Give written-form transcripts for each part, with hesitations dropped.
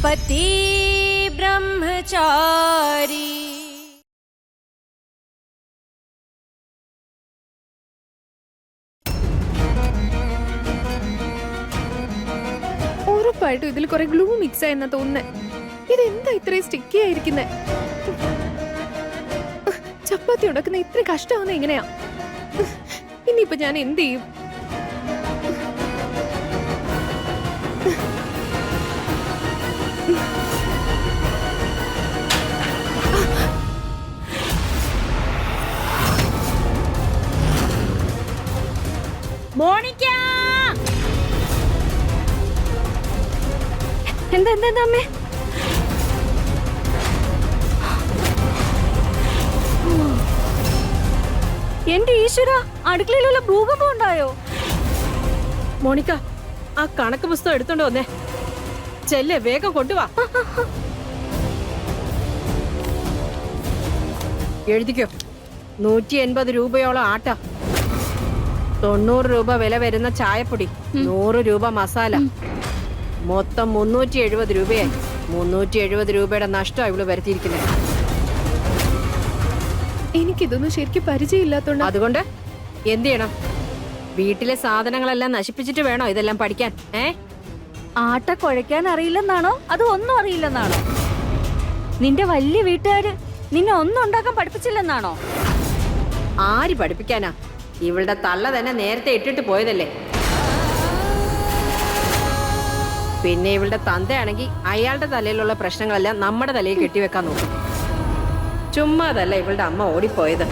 पति ब्रह्मचारी। ഉറപ്പായിട്ടും ഇതിൽ കുറെ ഗ്ലൂ മിക്സ് ആയെന്നാ തോന്നുന്നേ. ഇതെന്താ ഇത്രയും സ്റ്റിക്കി ആയിരിക്കുന്നേ? ചപ്പാത്തി ഉണ്ടാക്കുന്ന ഇത്ര കഷ്ടമാവുന്ന എങ്ങനെയാ? ഇനിയിപ്പോ ഞാൻ എന്ത് ചെയ്യും? മോണിക്ക, എന്താ എന്താ അമ്മേ? എന്റെ ഈശ്വര, അടുക്കളയിലുള്ള ഭൂകമ്പം ഉണ്ടായോ? മോണിക്ക, ആ കണക്ക് പുസ്തകം എടുത്തോണ്ട് വന്നേ. ചെല്ലേ, വേഗം കൊണ്ടുവാ. എഴുതിക്കോ. 180 രൂപയോളം ആട്ട, 90 രൂപ വില വരുന്ന ചായപ്പൊടി, 100 രൂപ മസാല, മൊത്തം 370 രൂപയായി. 370 രൂപയുടെ നഷ്ടം ഇവള് വരുത്തിയിരിക്കുന്നത്. എനിക്കിതൊന്നും ശരിക്കും പരിചയമില്ലാത്തോണ്ട്. അതുകൊണ്ട് എന്ത് ചെയ്യണം? വീട്ടിലെ സാധനങ്ങളെല്ലാം നശിപ്പിച്ചിട്ട് വേണോ ഇതെല്ലാം പഠിക്കാൻ? ആട്ട കുഴയ്ക്കാൻ അറിയില്ലെന്നാണോ, അത് ഒന്നും അറിയില്ലെന്നാണോ? നിന്റെ വലിയ വീട്ടുകാര് നിന്നെ ഒന്നും ഉണ്ടാക്കാൻ പഠിപ്പിച്ചില്ലെന്നാണോ? ആര് പഠിപ്പിക്കാനാ? ഇവളുടെ തള്ള തന്നെ നേരത്തെ ഇട്ടിട്ട് പോയതല്ലേ. പിന്നെ ഇവളുടെ തന്തയാണെങ്കിൽ അയാളുടെ തലയിലുള്ള പ്രശ്നങ്ങളെല്ലാം നമ്മുടെ തലയിൽ കെട്ടിവെക്കാൻ നോക്കും. ചുമ്മാതല്ല ഇവളുടെ അമ്മ ഓടിപ്പോയത്.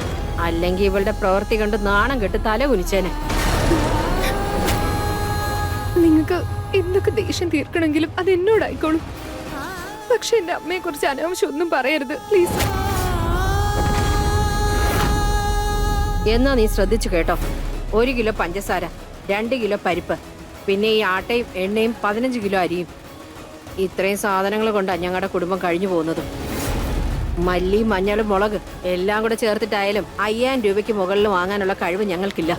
അല്ലെങ്കിൽ ഇവളുടെ പ്രവൃത്തി കണ്ട് നാണം കെട്ട് തല കുനിച്ചേനെ. നിങ്ങൾക്ക് എന്തൊക്കെ ദേഷ്യം തീർക്കണമെങ്കിലും അത് എന്നോടായിക്കോളും. പക്ഷെ എന്റെ അമ്മയെ കുറിച്ച് അനാവശ്യം ഒന്നും പറയരുത് പ്ലീസ്. എന്നാ നീ ശ്രദ്ധിച്ചു കേട്ടോ. 1 കിലോ പഞ്ചസാര, 2 കിലോ പരിപ്പ്, പിന്നെ ഈ ആട്ടയും എണ്ണയും 15 കിലോ അരിയും. ഇത്രയും സാധനങ്ങൾ കൊണ്ടാണ് ഞങ്ങളുടെ കുടുംബം കഴിഞ്ഞു പോകുന്നത്. മല്ലി, മഞ്ഞൾ, മുളക് എല്ലാം കൂടെ ചേർത്തിട്ടായാലും 5000 രൂപയ്ക്ക് മുകളിൽ വാങ്ങാനുള്ള കഴിവ് ഞങ്ങൾക്കില്ല.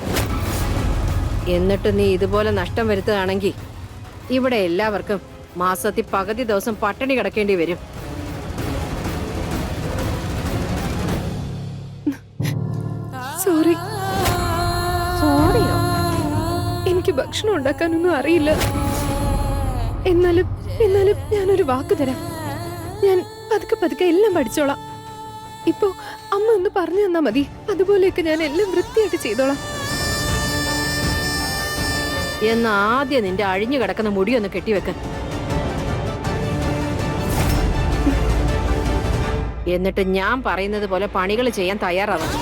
എന്നിട്ട് നീ ഇതുപോലെ നഷ്ടം വരുത്തുകയാണെങ്കിൽ ഇവിടെ എല്ലാവർക്കും മാസത്തിൽ പകുതി ദിവസം പട്ടിണി കിടക്കേണ്ടി വരും. സോറി. സോറിയോ? എനിക്ക് ഭക്ഷണം ഉണ്ടാക്കാനൊന്നും അറിയില്ല. എന്നാലും ഞാനൊരു വാക്ക് തരാം. ഞാൻ പതുക്കെ പതുക്കെ എല്ലാം പഠിച്ചോളാം. ഇപ്പോ അമ്മ ഒന്ന് പറഞ്ഞു തന്നാ മതി. അതുപോലെയൊക്കെ ഞാൻ എല്ലാം വൃത്തിയായിട്ട് ചെയ്തോളാം. എന്ന് ആദ്യം നിന്റെ അഴിഞ്ഞു കിടക്കുന്ന മുടിയൊന്ന് കെട്ടിവെക്ക. എന്നിട്ട് ഞാൻ പറയുന്നത് പോലെ പണികൾ ചെയ്യാൻ തയ്യാറാവാം.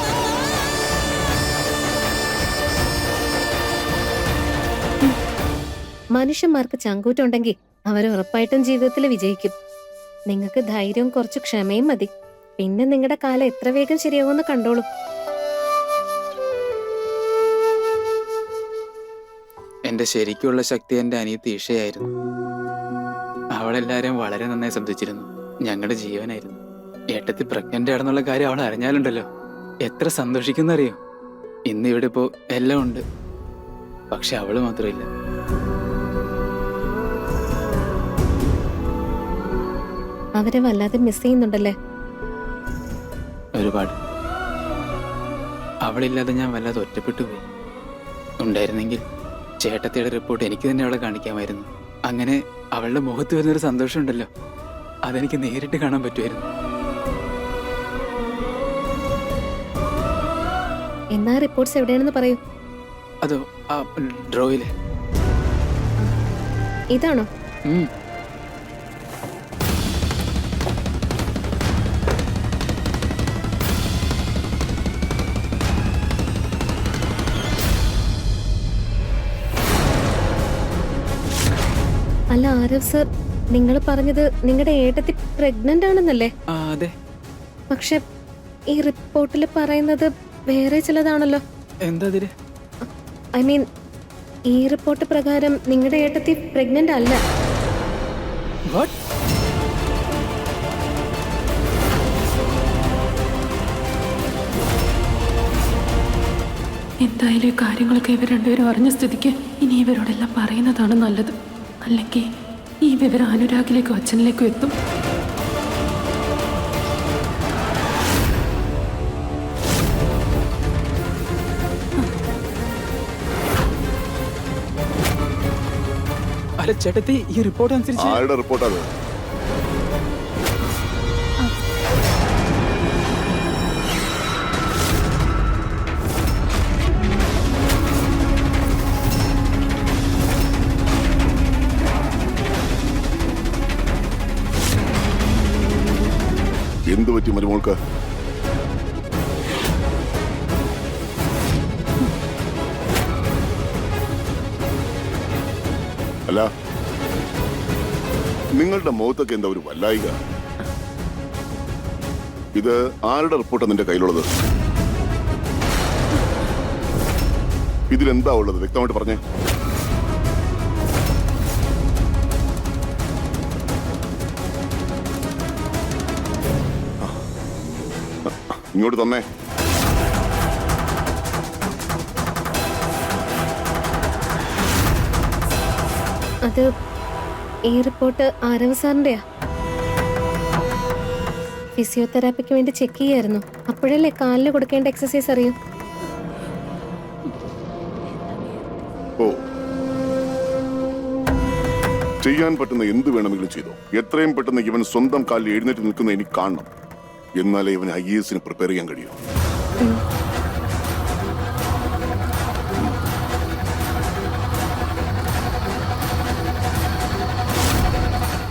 മനുഷ്യന്മാർക്ക് ചങ്കൂറ്റുണ്ടെങ്കിൽ അവർ ഉറപ്പായിട്ടും ജീവിതത്തിൽ വിജയിക്കും. നിങ്ങൾക്ക് ധൈര്യവും കുറച്ച് ക്ഷമയും മതി. പിന്നെ നിങ്ങളുടെ കാലം എത്ര വേഗം ശരിയാവുമെന്ന് കണ്ടോളൂ. എന്റെ ശരിക്കുള്ള ശക്തി എന്റെ അനിയത്തി ഇഷയായിരുന്നു. അവളെല്ലാരും വളരെ നന്നായി ശ്രദ്ധിച്ചിരുന്നു. ഞങ്ങളുടെ ജീവനായിരുന്നു. ഏട്ടത്തി പ്രഗ്നന്റ് ആണെന്നുള്ള കാര്യം അവൾ അറിഞ്ഞാലുണ്ടല്ലോ എത്ര സന്തോഷിക്കുന്നറിയോ. ഇന്ന് ഇവിടെ ഇപ്പോ എല്ലാം ഉണ്ട്, പക്ഷെ അവള് മാത്രമില്ല. അവരെ വല്ലാതെ മിസ് ചെയ്യുന്നുണ്ടല്ലേ? ഒരുപാട്. അവളില്ലാതെ ഞാൻ വല്ലാതെ ഒറ്റപ്പെട്ടു പോയി. ഉണ്ടായിരുന്നെങ്കിൽ ചേട്ടത്തിയുടെ റിപ്പോർട്ട് എനിക്ക് തന്നെ അവളെ കാണിക്കാമായിരുന്നു. അങ്ങനെ അവളുടെ മുഖത്ത് വരുന്നൊരു സന്തോഷം ഉണ്ടല്ലോ, അതെനിക്ക് നേരിട്ട് കാണാൻ പറ്റുമായിരുന്നു. എന്നാ റിപ്പോർട്ട്സ് എവിടെയാണെന്ന് പറയൂ. അതോ ആ ഡ്രോയില്. ഇതാണോ? അല്ല ആരവ് സർ, നിങ്ങൾ പറഞ്ഞത് നിങ്ങളുടെ ഏട്ടത്തി പ്രഗ്നന്റ് ആണെന്നല്ലേ? അതെ. പക്ഷെ ഈ റിപ്പോർട്ടിൽ പറയുന്നത് വേറെ ചിലതാണല്ലോ. എന്താ? ഐ മീൻ, ഈ റിപ്പോർട്ട് പ്രകാരം നിങ്ങളുടെ ഏട്ടത്തി പ്രഗ്നന്റ് അല്ല. എന്തായാലും ഈ കാര്യങ്ങളൊക്കെ ഇവർ രണ്ടുപേരും അറിഞ്ഞ സ്ഥിതിക്ക് ഇനി ഇവരോടെല്ലാം പറയുന്നതാണ് നല്ലത്. അല്ലെങ്കിൽ ഈ വിവരം അനുരാഗിലേക്കും അച്ഛനിലേക്കും എത്തും. അല്ല ചേട്ടത്തി, ഈ റിപ്പോർട്ട് അനുസരിച്ച് ആരുടെ റിപ്പോർട്ടാണ്? എന്തു പറ്റി മരുമോൾക്ക്? അല്ല, നിങ്ങളുടെ മുഖത്തൊക്കെ എന്താ ഒരു വല്ലായിക? ഇത് ആരുടെ റിപ്പോർട്ടാണ് നിന്റെ കയ്യിലുള്ളത്? ഇതിലെന്താ ഉള്ളത്? വ്യക്തമായിട്ട് പറഞ്ഞേ. ഇങ്ങോട്ട് തന്നേ. അത് ഈ റിപ്പോർട്ട് ആരവ് സാറിന്റെയാ. ഫിസിയോതെറാപ്പിക്ക് വേണ്ടി ചെക്ക് ചെയ്യായിരുന്നു. അപ്പോഴല്ലേ കാലിന് കൊടുക്കേണ്ട എക്സസൈസ് അറിയൂ. ഓ, ചെയ്യാൻ പറ്റുന്ന എന്ത് വേണമെങ്കിലും ചെയ്തോ. എത്രയും പെട്ടെന്ന് ഇവൻ സ്വന്തം കാലിൽ എഴുന്നേറ്റ് നിൽക്കുന്ന എനിക്ക് കാണണം. എന്നാലേ ഇവൻ IAS പ്രിപ്പയർ ചെയ്യാൻ കഴിയൂ.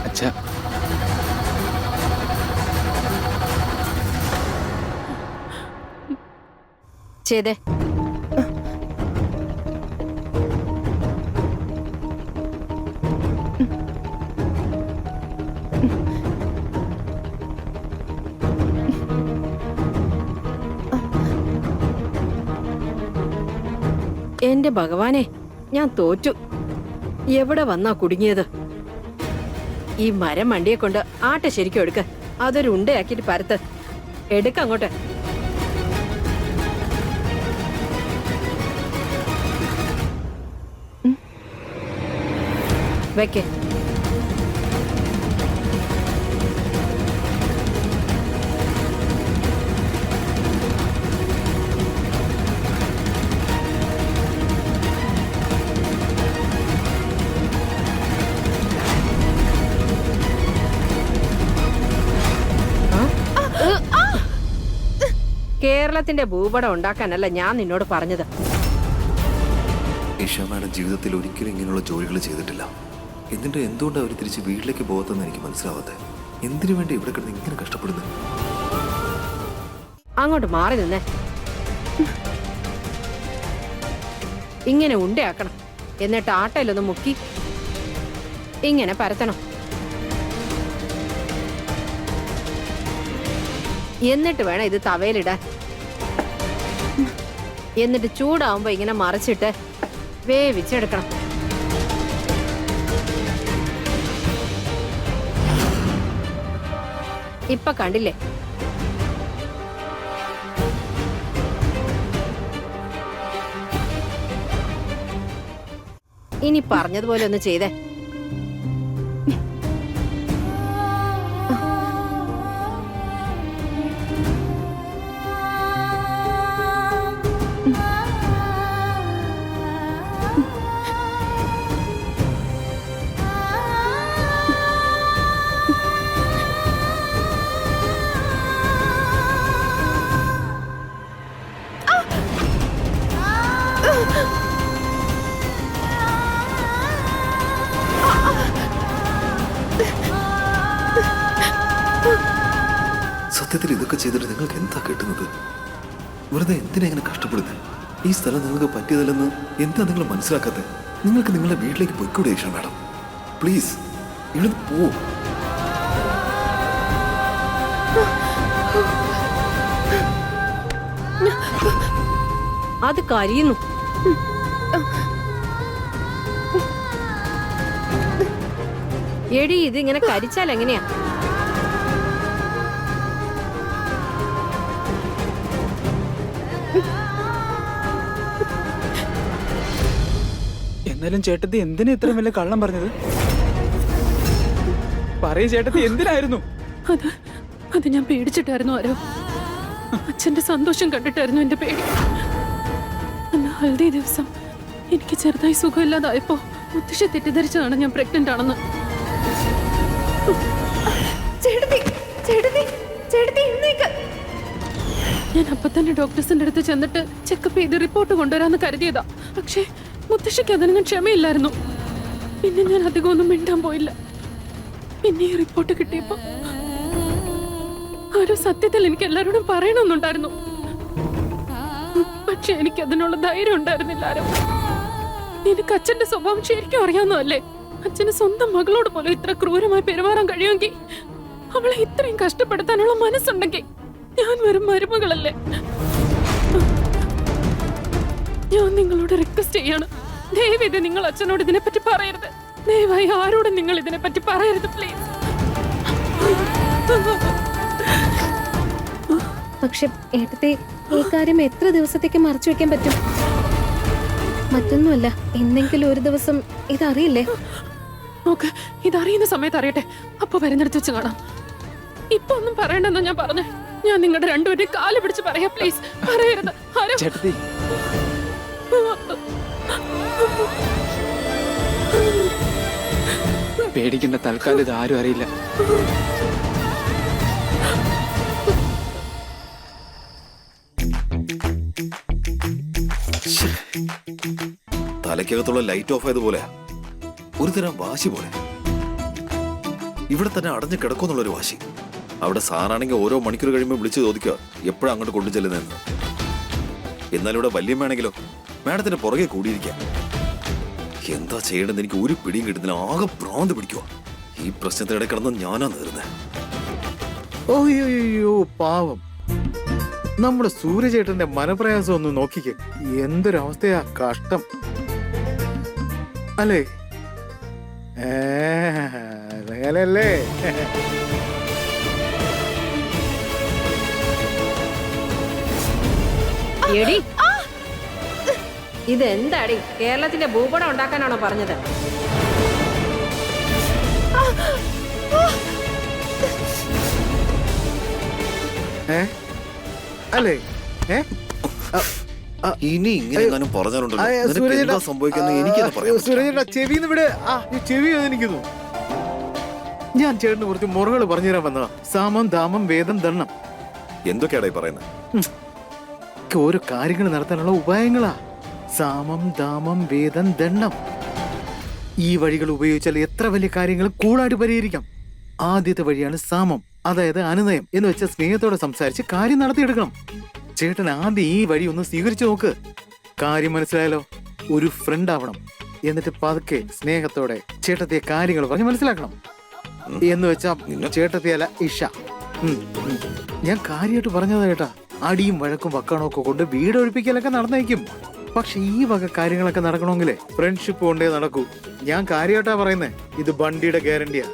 അച്ഛാ, ചെയ്തേ. എന്റെ ഭഗവാനെ, ഞാൻ തോറ്റു. എവിടെ വന്നാ കുടുങ്ങിയത്? ഈ മരം വണ്ടിയെ കൊണ്ട് ആട്ട ശരിക്കും എടുക്ക. അതൊരു ഉണ്ടയാക്കിട്ട് പരത്ത്. എടുക്ക അങ്ങോട്ട്. വെക്കേ. കേരളത്തിന്റെ ഭൂപടം ഉണ്ടാക്കാനല്ല ഞാൻ നിന്നോട് പറഞ്ഞത്. ഇഷ മാഡം ജീവിതത്തിൽ ഒരിക്കലും ഇങ്ങനെയുള്ള ജോലികൾ ചെയ്തിട്ടില്ല. എന്നിട്ട് എന്തുകൊണ്ടാണ് അവർ തിരിച്ച് വീട്ടിലേക്ക് പോകത്തെന്ന് എനിക്ക് മനസ്സിലാവാതെ. എന്തിനു വേണ്ടി ഇവിടെ കിടന്ന് ഇങ്ങനെ കഷ്ടപ്പെടുന്നത്? അങ്ങോട്ട് മാറി നിന്നേ. ഇങ്ങനെ ഉണ്ടയാക്കണം. എന്നിട്ട് ആട്ടയിലൊന്ന് മുക്കി ഇങ്ങനെ പരത്തണം. എന്നിട്ട് വേണം ഇത് തവയിലിടാൻ. എന്നിട്ട് ചൂടാവുമ്പോ ഇങ്ങനെ മറിച്ചിട്ട് വേവിച്ചെടുക്കണം. ഇപ്പൊ കണ്ടില്ലേ? ഇനി പറഞ്ഞതുപോലെ ഒന്ന് ചെയ്തേ. സത്യത്തിൽ ഇതൊക്കെ ചെയ്തിട്ട് നിങ്ങൾക്ക് എന്താ കിട്ടുന്നത്? വെറുതെ എന്തിനാ ഇങ്ങനെ കഷ്ടപ്പെടുന്നത്? ഈ സ്ഥലം നിങ്ങൾക്ക് പറ്റിയതല്ലെന്ന് എന്താ നിങ്ങൾ മനസ്സിലാക്കാത്തത്? നിങ്ങൾക്ക് നിങ്ങളുടെ വീട്ടിലേക്ക് പോയിക്കൂടെ ഇഷ മാഡം? പ്ലീസ് ഇവിടെ പോ. അത് കരിയുന്നു. എടി, ഇതിങ്ങനെ കരിച്ചാൽ എങ്ങനെയാ? എന്നാലും ചേട്ടത്തി എന്തിനാ ഇത്രയും വലിയ കള്ളം പറഞ്ഞത്? പറയും ചേട്ടത്തി, എന്തിനായിരുന്നു? അത് ഞാൻ പേടിച്ചിട്ടായിരുന്നു ആരോ. അച്ഛന്റെ സന്തോഷം കണ്ടിട്ടായിരുന്നു എന്റെ പേടി. അന്ന് ഹൽദി ദിവസം എനിക്ക് ചെറുതായി സുഖമില്ലാതായപ്പോ മുത്തശ്ശി തെറ്റിദ്ധരിച്ചതാണ് ഞാൻ പ്രഗ്നന്റ് ആണെന്ന്. ഞാൻ അപ്പൊ തന്നെ ഡോക്ടേഴ്സിന്റെ അടുത്ത് ചെന്നിട്ട് ചെക്കപ്പ് ചെയ്ത് റിപ്പോർട്ട് കൊണ്ടുവരാന്ന് കരുതിയതാ. പക്ഷേ മുത്തശ്ശിക്ക് അതിനൊന്നും ക്ഷമയില്ലായിരുന്നു. പിന്നെ ഞാൻ അധികം ഒന്നും മിണ്ടാൻ പോയില്ല. പിന്നെ ഈ റിപ്പോർട്ട് കിട്ടിയപ്പോ ഒരു സത്യത്തിൽ എനിക്ക് എല്ലാരോടും പറയണമെന്നുണ്ടായിരുന്നു. പക്ഷെ എനിക്ക് അതിനുള്ള ധൈര്യം ഉണ്ടായിരുന്നില്ല. ആരോ, നിനക്ക് അച്ഛന്റെ സ്വഭാവം ശരിക്കും അറിയാവുന്നതല്ലേ? അച്ഛന് സ്വന്തം മകളോട് പോലും ഇത്ര ക്രൂരമായി പെരുമാറാൻ കഴിയുമെങ്കിൽ അവളെ ഇത്രയും കഷ്ടപ്പെടുത്താനുള്ള മനസ്സുണ്ടെങ്കിൽ ഞാൻ വെറും മരുമകളല്ലേ? ഞാൻ നിങ്ങളോട് റിക്വസ്റ്റ് ചെയ്യാണ്, ദയവേത് നിങ്ങൾ അച്ഛനോട് ഇതിനെപ്പറ്റി പറയരുത്. ദയവായി ആരോടും നിങ്ങൾ ഇതിനെപ്പറ്റി പറയരുത്, പ്ലീസ്. പക്ഷെ ഏട്ടത്തെ ഈ കാര്യം എത്ര ദിവസത്തേക്ക് മറച്ചു വെക്കാൻ പറ്റും? മറ്റൊന്നുമല്ല, എന്തെങ്കിലും ഒരു ദിവസം ഇതറിയില്ലേ? നോക്ക്, ഇതറിയുന്ന സമയത്ത് അറിയട്ടെ, അപ്പൊ വരുന്നിടത്ത് വെച്ച് കാണാം. ഇപ്പൊ ഒന്നും പറയണ്ടെന്നോ ഞാൻ പറഞ്ഞേ. ഞാൻ നിങ്ങളുടെ രണ്ടുപേരുടെ കാല് പിടിച്ച് പറയാ, പ്ലീസ് പറയരുത്. ചേട്ടത്തി, പേടിക്കേണ്ട, തൽക്കാലം ഇത് ആരും അറിയില്ല. തലയ്ക്കകത്തുള്ള ലൈറ്റ് ഓഫ് ആയതുപോലെ ഒരു തരം വാശി പോലെ. ഇവിടെ തന്നെ അടഞ്ഞു കിടക്കുന്നുള്ളൊരു വാശി. അവിടെ സാറാണെങ്കിൽ ഓരോ മണിക്കൂർ കഴിയുമ്പോൾ വിളിച്ചു ചോദിക്കുക എപ്പോഴും അങ്ങോട്ട് കൊണ്ടു ചെല്ലുന്നതെന്ന്. എന്നാൽ ഇവിടെ വല്യമ്മയാണെങ്കിലോ മാഡത്തിന്റെ പുറകെ കൂടിയിരിക്കുക. എന്താ ചെയ്യേണ്ടത് എനിക്ക് ഒരു പിടിയും കിട്ടുന്നില്ല. ആകെ ഭ്രാന്ത് പിടിക്കുക. ഈ പ്രശ്നത്തിനിടെ കിടന്ന് ഞാനാ നേർന്നത്. ഓയ്യോ പാവം, നമ്മുടെ സൂര്യചേട്ടന്റെ മനപ്രയാസം ഒന്ന് നോക്കിക്കേ. എന്തൊരവസ്ഥയാ, കഷ്ടം അല്ലേ? അങ്ങനല്ലേ? എടി, ഇതെന്താടി? കേരളത്തിന്റെ ഭൂപടം ഉണ്ടാക്കാനാണോ പറഞ്ഞത്? അല്ലേ? ഇനി ഇങ്ങനെ പറഞ്ഞാലുണ്ടല്ലോ സംഭവിക്കുന്ന എനിക്കെന്ന് പറയാം. സൂര്യചേട്ടാ, ചെവിന്ന് വിട്. ചെവി വേദനിക്കുന്നു. ഞാൻ ചേട്ടന് കുറച്ച് മുറകൾ പറഞ്ഞുതരാൻ വന്നതാ. സാമം ദാമം വേദം ദണ്ണം. എന്തൊക്കെയാടാ പറയുന്നത്? ഓരോ കാര്യങ്ങൾ നടത്താനുള്ള ഉപായങ്ങളാ. സാമം ദാമം വേദം ദണ്ണം. ഈ വഴികൾ ഉപയോഗിച്ചാൽ എത്ര വലിയ കാര്യങ്ങളും കൂളായിട്ട് പരിഹരിക്കാം. ആദ്യത്തെ വഴിയാണ് സാമം, അതായത് അനുനയം എന്ന് വെച്ചാൽ സ്നേഹത്തോടെ സംസാരിച്ച് കാര്യം നടത്തിയെടുക്കണം. ചേട്ടൻ ആദ്യം ഈ വഴി ഒന്ന് സ്വീകരിച്ചു നോക്ക്. കാര്യം മനസ്സിലായാലോ? ഒരു ഫ്രണ്ട് ആവണം. എന്നിട്ട് പതുക്കെ സ്നേഹത്തോടെ ചേട്ടത്തെ കാര്യങ്ങൾ പറഞ്ഞ് മനസ്സിലാക്കണം. എന്ന് വെച്ചാ ചേട്ടത്തിയല്ല, ഇഷ. ഞാൻ കാര്യമായിട്ട് പറഞ്ഞതാ ചേട്ടാ. അടിയും വഴക്കും വക്കാണൊക്കെ കൊണ്ട് വീടൊഴിപ്പിക്കലൊക്കെ നടന്നേക്കും. പക്ഷെ ഈ വക കാര്യങ്ങളൊക്കെ നടക്കണമെങ്കിലേ ഫ്രണ്ട്ഷിപ്പ് കൊണ്ടേ നടക്കൂ. ഞാൻ കാര്യമായിട്ടാ പറയുന്നേ. ഇത് ബണ്ടിയുടെ ഗ്യാരണ്ടിയാ.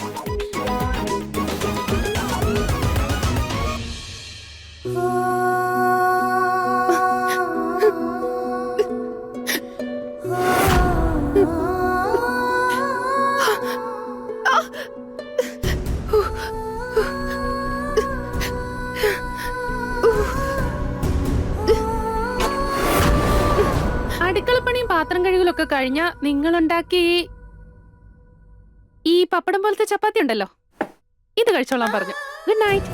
അടുക്കളപ്പണിയും പാത്രം കഴുകലൊക്കെ കഴിഞ്ഞ നിങ്ങളുണ്ടാക്കി ഈ പപ്പടം പോലത്തെ ചപ്പാത്തി ഉണ്ടല്ലോ, ഇത് കഴിച്ചോളാൻ പറഞ്ഞു. Good night.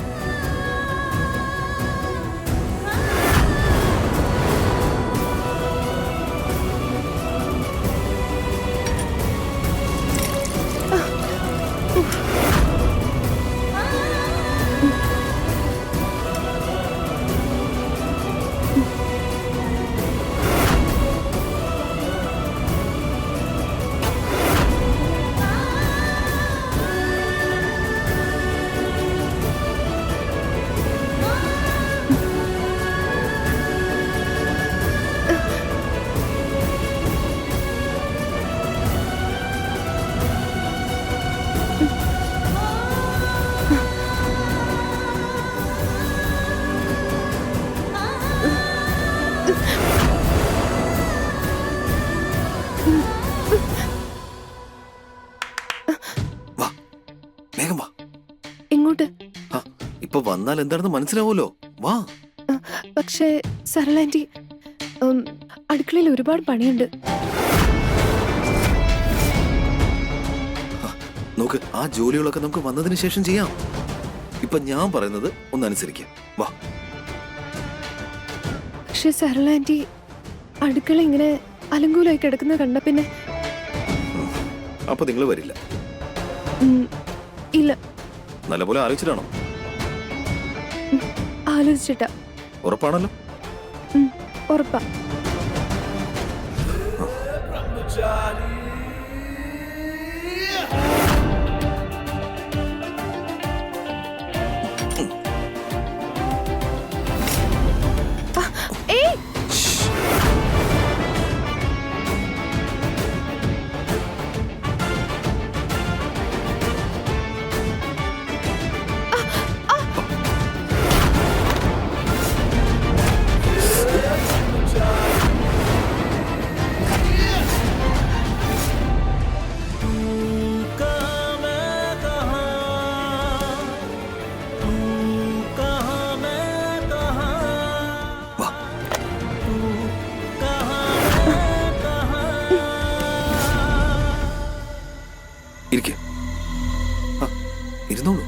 വേഗം വാ. ഇങ്ങോട്ട്. ആ, ഇപ്പൊ വന്നാൽ എന്താണെന്ന് മനസ്സിലാവുമല്ലോ. വാ. പക്ഷേ സരള ആന്റി, അടുക്കളയിൽ ഒരുപാട് പണിയുണ്ട്. നോക്ക്, ആ ജോലികളൊക്കെ നമുക്ക് വന്നതിന് ശേഷം ചെയ്യാം. ഇപ്പൊ ഞാൻ പറയുന്നത് ഒന്ന് അനുസരിക്കാം. വാ. പക്ഷെ സരള ആന്റി, അടുക്കള ഇങ്ങനെ അലങ്കൂലായി കിടക്കുന്നത് കണ്ട പിന്നെ അപ്പൊ നിങ്ങൾ വരില്ല? ഇല്ല. നല്ലപോലെ ആലോചിച്ചിട്ടാണോ? ആലോചിച്ചിട്ടാ. ഉറപ്പാണല്ലോ? ഉറപ്പാ. ഇരിക്കെ. ഇരുന്നോളൂ.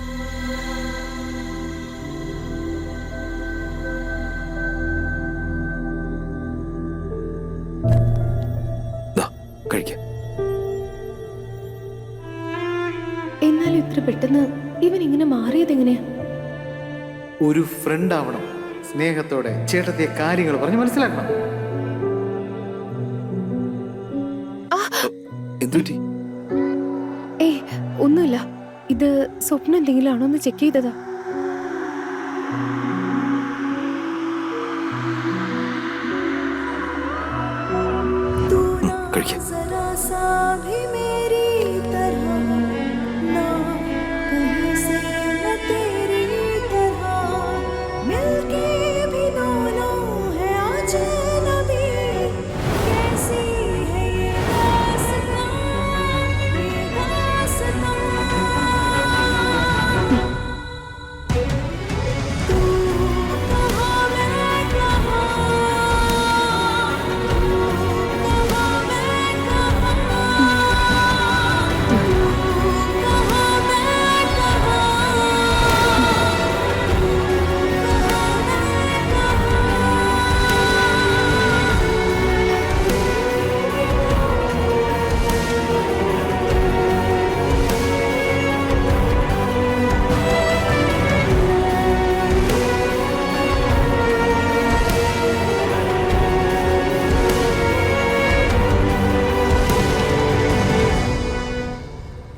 കഴിക്ക. എന്നാലും ഇത്ര പെട്ടെന്ന് ഇവൻ ഇങ്ങനെ മാറിയത് എങ്ങനെയാ? ഒരു ഫ്രണ്ട് ആവണം. സ്നേഹത്തോടെ ചേട്ടത്തിയെ കാര്യങ്ങൾ പറഞ്ഞ് മനസ്സിലാക്കണം. എന്തുപറ്റി? ഒന്നുമില്ല. ഇത് സ്വപ്നം എന്തെങ്കിലും ആണോ എന്ന് ചെക്ക് ചെയ്തതാ. കഴിക്കാം.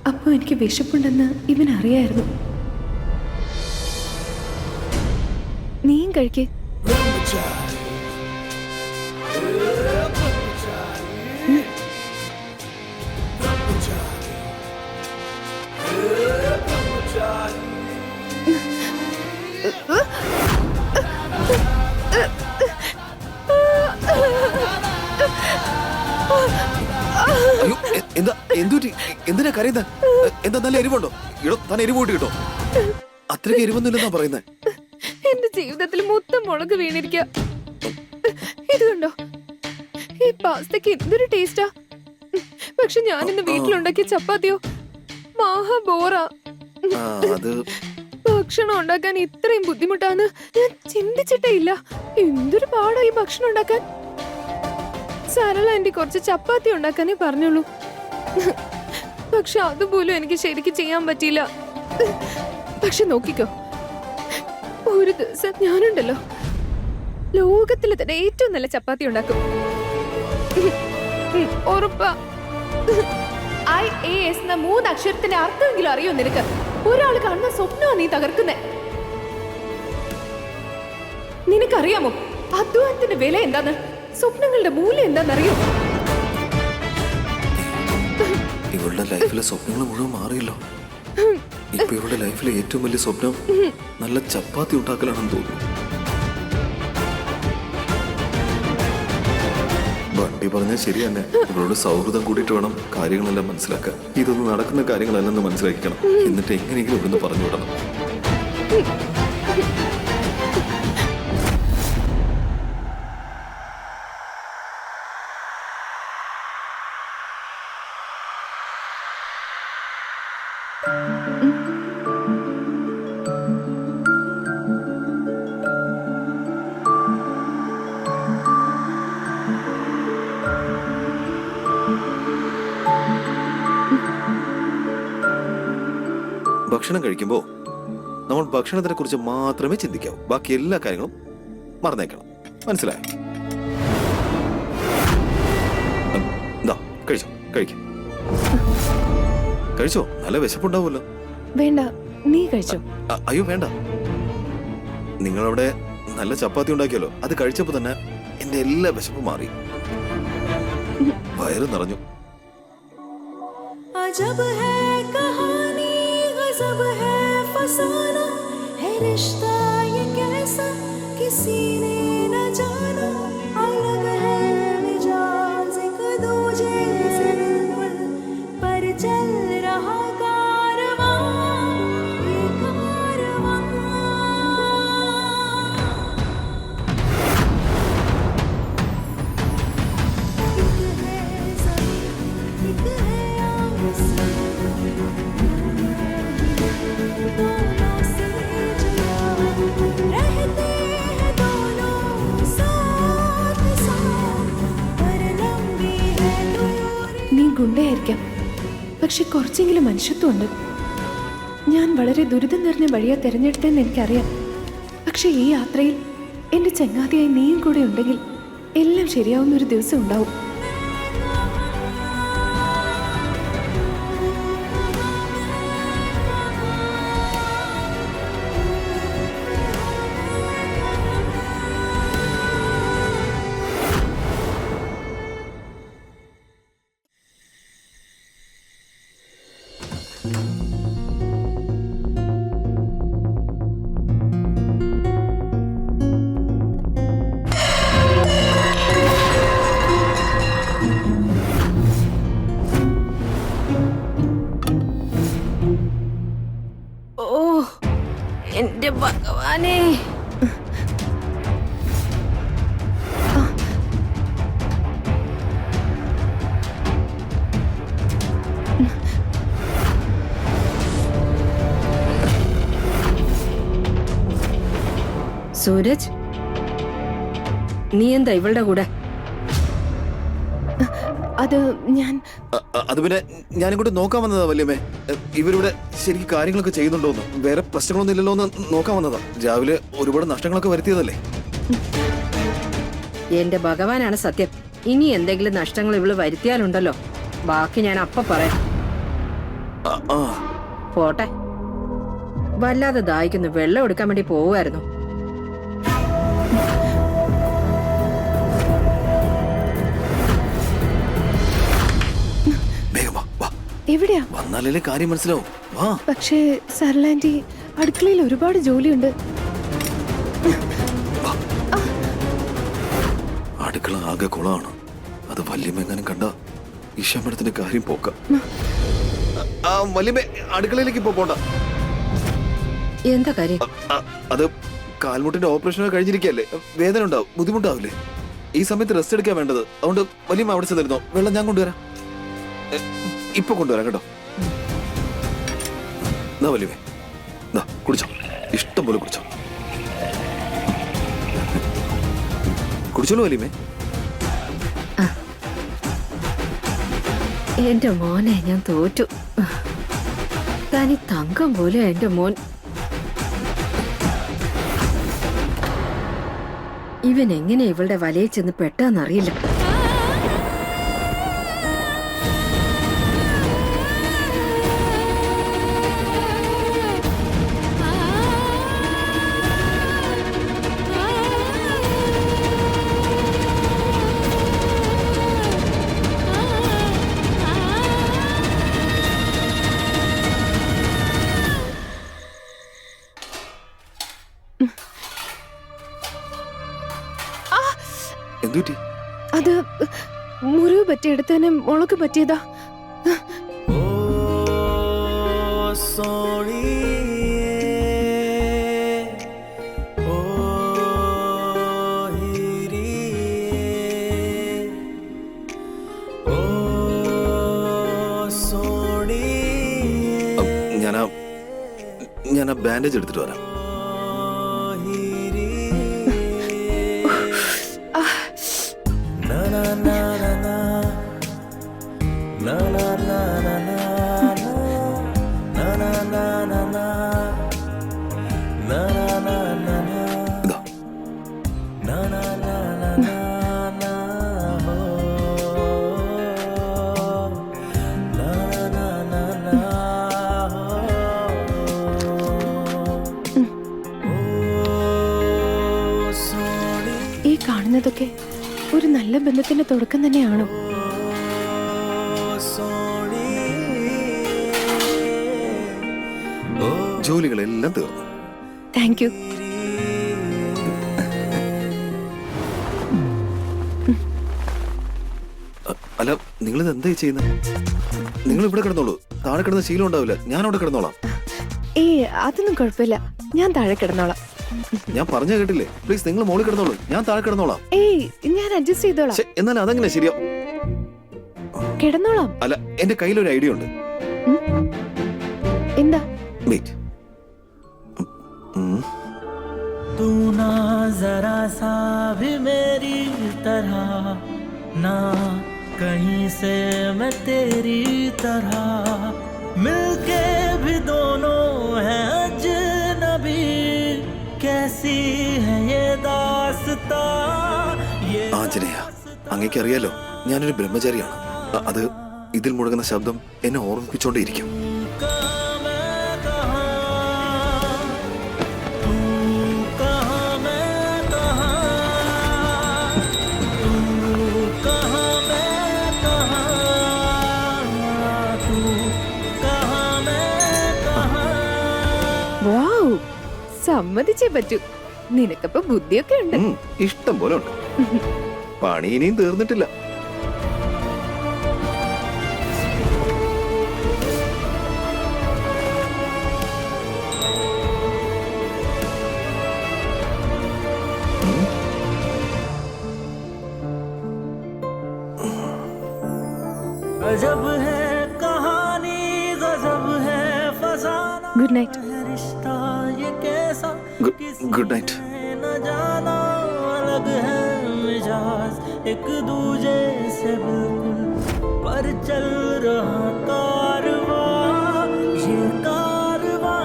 അപ്പൊ എനിക്ക് വിശപ്പുണ്ടെന്ന് ഇവൻ അറിയായിരുന്നു. നീയും കഴിക്കേ. അയ്യോ, എന്താ എന്തുപറ്റി? എന്തിനാ കരയുന്നത്? എന്താ നല്ല എരിവുണ്ടോ? ഇടോ, താൻ എരിവ് കൂട്ടി കിട്ടോ? അത്രയ്ക്ക് എരിവൊന്നുമില്ലെന്നാ പറയുന്നത്. എന്റെ ജീവിതത്തിൽ മൊത്തം മുളക് വീണിരിക്ക. ഇത് കണ്ടോ? ഈ പാസ്തയ്ക്ക് എന്തൊരു ടേസ്റ്റാ. പക്ഷെ ഞാൻ ഇന്ന് വീട്ടിലുണ്ടാക്കിയ ചപ്പാത്തിയോ മഹാ ബോറാ. അത് ഭക്ഷണം ഉണ്ടാക്കാൻ ഇത്രയും ബുദ്ധിമുട്ടാന്ന് ഞാൻ ചിന്തിച്ചിട്ടേ ഇല്ല. എന്തൊരു പാടാ ഈ ഭക്ഷണം ഉണ്ടാക്കാൻ. സരള ആന്റി കുറച്ച് ചപ്പാത്തി ഉണ്ടാക്കാനേ പറഞ്ഞുള്ളൂ. പക്ഷെ അതുപോലും എനിക്ക് ശരിക്കും ചെയ്യാൻ പറ്റിയില്ല. പക്ഷെ നോക്കിക്കോ, ഒരു ദിവസം ഞാനുണ്ടല്ലോ ലോകത്തിലെ തന്നെ ഏറ്റവും നല്ല ചപ്പാത്തി ഉണ്ടാക്കും. ഉറപ്പാ. IAS എന്ന 3 അക്ഷരത്തിന്റെ അർത്ഥമെങ്കിലും അറിയോ നിനക്ക്? ഒരാൾ കാണുന്ന സ്വപ്നമാണ് നീ തകർക്കുന്നേ. നിനക്കറിയാമോ അധ്വാനത്തിന്റെ വില എന്താന്ന്? സ്വപ്നങ്ങളുടെ മൂല്യം എന്താണെന്നറിയോ? ഇവളുടെ ലൈഫിലെ സ്വപ്നങ്ങൾ മുഴുവൻ മാറിയല്ലോ. ഇപ്പൊ ഇവളുടെ ലൈഫിലെ ഏറ്റവും വലിയ സ്വപ്നം നല്ല ചപ്പാത്തി ഉണ്ടാക്കലാണെന്ന് തോന്നുന്നു. ആന്റി പറഞ്ഞാൽ ശരി തന്നെ. ഇവളോട് സൗഹൃദം കൂടിയിട്ട് വേണം കാര്യങ്ങളെല്ലാം മനസ്സിലാക്കാൻ. ഇതൊന്നും നടക്കുന്ന കാര്യങ്ങളല്ലെന്ന് മനസ്സിലാക്കണം. എന്നിട്ട് എങ്ങനെയെങ്കിലും ഇവിടുന്ന് പറഞ്ഞു വിടണം. ഭക്ഷണം കഴിക്കുമ്പോൾ നമ്മൾ ഭക്ഷണത്തിനെ കുറിച്ച് മാത്രമേ ചിന്തിക്കാവൂ. ബാക്കി എല്ലാ കാര്യങ്ങളും മറന്നേക്കണം. മനസ്സിലായോ? എന്താ കഴിച്ചോ? കഴിക്കും. കഴിച്ചോ? നല്ല വിശപ്പുണ്ടാവുമല്ലോ. വേണ്ട, നീ കഴിച്ചോ. അയ്യോ വേണ്ട. നിങ്ങളവിടെ നല്ല ചപ്പാത്തി ഉണ്ടാക്കിയല്ലോ. അത് കഴിച്ചപ്പോ തന്നെ എന്റെ എല്ലാ വിശപ്പും മാറി. വയറ് നിറഞ്ഞു. अजब है कहानी, गजब है फसाना, है रिश्ता ये कैसा किसी ने न जाना, अलग है मिजाज एक दूजे से बिल्कुल, पर चल रहा कारवां, ये कारवां। एक है ज़मीन, एक है आसमां, दोनों से जुड़ा रहते हैं दोनों साथ साथ, पर लंबी है दूरी। നീ ഗുണ്ടയായിരിക്കാം, പക്ഷെ കുറച്ചെങ്കിലും മനുഷ്യത്വമുണ്ട്. ഞാൻ വളരെ ദുരിതം നിറഞ്ഞ വഴിയാ തിരഞ്ഞെടുത്തതെന്ന് എനിക്കറിയാം. പക്ഷെ ഈ യാത്രയിൽ എന്റെ ചങ്ങാതിയായി നീയും കൂടെ ഉണ്ടെങ്കിൽ എല്ലാം ശരിയാവുന്ന ഒരു ദിവസം ഉണ്ടാവും. ഓ എന്റെ ഭഗവാനേ. സൂരജ്, നീ എന്താ ഇവളുടെ കൂടെ? അത് ഞാൻ അത് പിന്നെ ഞാനിങ്ങോട്ട് നോക്കാൻ വന്നതാ വല്യമ്മേ. ഇവരിവിടെ ശരിക്കും കാര്യങ്ങളൊക്കെ ചെയ്യുന്നുണ്ടോന്ന്, വേറെ പ്രശ്നങ്ങളൊന്നും ഇല്ലല്ലോ എന്ന് നോക്കാൻ വന്നതാ. രാവിലെ ഒരുപാട് നഷ്ടങ്ങളൊക്കെ വരുത്തിയതല്ലേ. എന്റെ ഭഗവാനാണ് സത്യം. ഇനി എന്തെങ്കിലും നഷ്ടങ്ങൾ ഇവള് വരുത്തിയാലുണ്ടല്ലോ, ബാക്കി ഞാൻ അപ്പ പറയാം. പോട്ടെ, വല്ലാതെ ദാഹിക്കുന്നു. വെള്ളം എടുക്കാൻ വേണ്ടി പോവുമായിരുന്നു. എവിടെയാ? വന്നാലേ കാര്യം മനസ്സിലാവും. വാ. പക്ഷേ സർലാൻഡി, അടുക്കളയിൽ ഒരുപാട് ജോലിയുണ്ട്. അടുക്കള ആകെ കുളമാണ്. അത് വല്യമ്മ കണ്ട ഈശാമടത്തിന്റെ കാര്യം പോക്ക. വല്യമ്മ അടുക്കളയിലേക്ക് പോണ്ട. എന്താ കാര്യം? അത് കാൽമുട്ടിന്റെ ഓപ്പറേഷൻ കഴിഞ്ഞിരിക്കല്ലേ, വേദന ഉണ്ടാവും, ബുദ്ധിമുട്ടാവില്ലേ? ഈ സമയത്ത് റെസ്റ്റ് എടുക്കാൻ വേണ്ടത്. അതുകൊണ്ട് വല്യമ്മ അവിടെ ചെന്നിരുന്നോ. വെള്ളം ഞാൻ കൊണ്ടുവരാം. ഇപ്പൊ കൊണ്ടുവരാം കേട്ടോ. എന്നാ വല്യമ്മേ, കുടിച്ചോ. ഇഷ്ടം പോലെ കുടിച്ചോ. കുടിച്ചോളൂ വല്യമ്മേ. എന്റെ മോനെ, ഞാൻ തോറ്റു. തനി തങ്കം പോലെ എന്റെ മോൻ. ഇവൻ എങ്ങനെ ഇവളുടെ വലയിൽ ചെന്ന് പെട്ടാന്നറിയില്ല. എന്തുപറ്റി? അത് മുറിവ് പറ്റിയെടുത്തതിന് മുളക് പറ്റിയതാ. ഞാൻ ആ ബാൻഡേജ് എടുത്തിട്ട് വരാം. ഈ കാണുന്നതൊക്കെ ഒരു നല്ല ബന്ധത്തിന്റെ തുടക്കം തന്നെയാണോ? ജോലികളെല്ലാം തീർന്നു. Thank you. അല്ല, നിങ്ങളിത് എന്തായി ചെയ്യുന്നത്? നിങ്ങൾ ഇവിടെ കിടന്നോളൂ. താഴെ കിടന്ന ശീലം ഉണ്ടാവില്ല. ഞാൻ അവിടെ കിടന്നോളാം. അതൊന്നും കുഴപ്പമില്ല, ഞാൻ താഴെ കിടന്നോളാം. ഞാൻ പറഞ്ഞു കേട്ടില്ലേ? പ്ലീസ് നിങ്ങൾ മോളിൽ കിടന്നോളൂ, ഞാൻ താഴെ കിടന്നോളാം. ഞാൻ അഡ്ജസ്റ്റ് ചെയ്തോളാം. എന്നാൽ അതെങ്ങനെ ശരിയാ? കിടന്നോളാം. അല്ല, എന്റെ കയ്യിലൊരു ഐഡിയ ഉണ്ട്. എന്താ? വെയിറ്റ്. तू ना जरा सा भी मेरी तरह, ना कहीं से मैं तेरी तरह, मिलके भी दोनों हैं अजनबी, कैसी है ये दास्तां ये. ആഞ്ജനേയ, അങ്ങേക്ക് അറിയാലോ ഞാനൊരു ബ്രഹ്മചാരിയാണ്. അത് ഇതിൽ മുഴങ്ങുന്ന ശബ്ദം എന്നെ ഓർമ്മിപ്പിച്ചോണ്ടേയിരിക്കും. സമ്മതിച്ചേ പറ്റൂ. നിനക്കപ്പോ ബുദ്ധിയൊക്കെ ഉണ്ട്. ഇഷ്ടം പോലെ ഉണ്ട്. പണി ഇനിയും തീർന്നിട്ടില്ല. अजब है कहानी, गजब है फसाना. Good night. रिश्ता ये कैसा, ഗുഡ് നൈറ്റ്. न जाना अलग है मिजाज एक दूजे से बिल्कुल, पर चल रहा कारवां ये कारवां.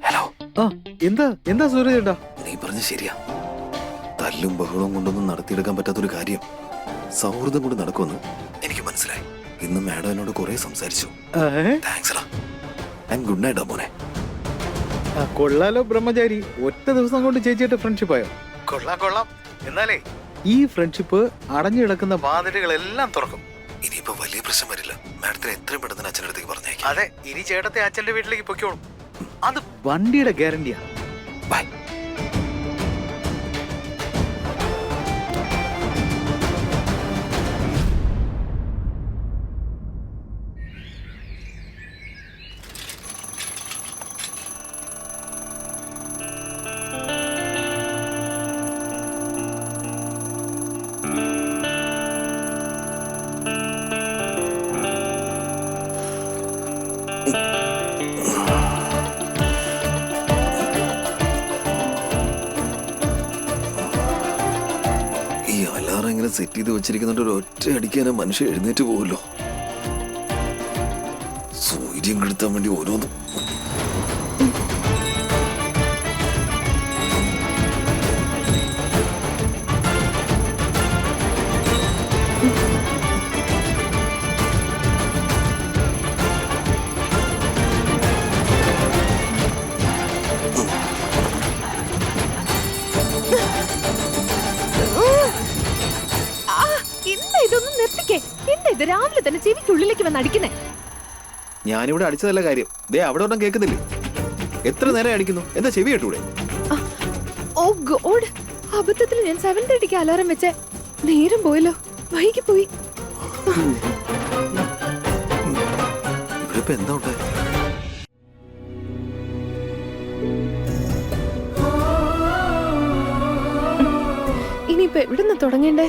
ഹലോ. എന്താ സൂര്യ ചേട്ടാ? നീ പറഞ്ഞ ശരിയാ. തല്ലും ബഹളവും കൊണ്ടൊന്നും നടത്തിയെടുക്കാൻ പറ്റാത്തൊരു കാര്യം സൗഹൃദം കൊണ്ട് നടക്കുമെന്ന് എനിക്ക് മനസ്സിലായി. ഇന്ന് മാഡം എന്നോട് കുറെ സംസാരിച്ചു. താങ്ക്സ് എടാ. ആൻഡ് ഗുഡ് നൈറ്റ് മോനെ. കൊള്ളാലോ ബ്രഹ്മചാരി, ഒറ്റ ദിവസം കൊണ്ട് ചേച്ചിയുടെ ഫ്രണ്ട്ഷിപ്പ് ആയോ? കൊള്ളാം. എന്നാലേ ഈ ഫ്രണ്ട്ഷിപ്പ് അടഞ്ഞു കിടക്കുന്ന വാതിലുകളെല്ലാം തുറക്കും. ഇനിയിപ്പോ വലിയ പ്രശ്നം വരില്ല. മാഡത്തിന് എത്രയും പെട്ടെന്ന് അച്ഛൻ്റെ അടുത്തേക്ക് പറഞ്ഞേക്കാം. അതെ, ഇനി ചേട്ടത്തെ അച്ഛന്റെ വീട്ടിലേക്ക് പൊയ്ക്കോളും. അത് വണ്ടിയുടെ ഗ്യാരണ്ടിയാ. ബൈ. ഇങ്ങനെ സെറ്റ് ചെയ്ത് വെച്ചിരിക്കുന്നുണ്ട്. ഒരു ഒറ്റ അടിക്കാനും മനുഷ്യൻ എഴുന്നേറ്റ് പോകുമല്ലോ. സൂര്യം കെടുത്താൻ വേണ്ടി ഓരോന്നും. ഇതൊന്നും നിർത്തിക്കേ. എന്താ ഇത് രാവിലെ തന്നെ ചെവിക്കുള്ളിലേക്ക് വന്ന് അടിക്കുന്നേ? ഞാനിവിടെ അടിച്ചതല്ല കാര്യം. ദേ അവിടെ ഒന്നും കേൾക്കുന്നില്ലേ? എത്ര നേരം അടിക്കുന്നു? എന്താ ചെവി കേട്ടൂടെ? ഓ ഗോഡ്, അബദ്ധത്തിൽ ഞാൻ 7:30ക്ക് അലാറം വെച്ചേ. നേരം പോയല്ലോ, വൈകി പോയി. ഇവിടെ ഇപ്പൊ എന്താ ഉണ്ടായത്? ഇനിയിപ്പോ എവിടുന്ന് തുടങ്ങണ്ടേ?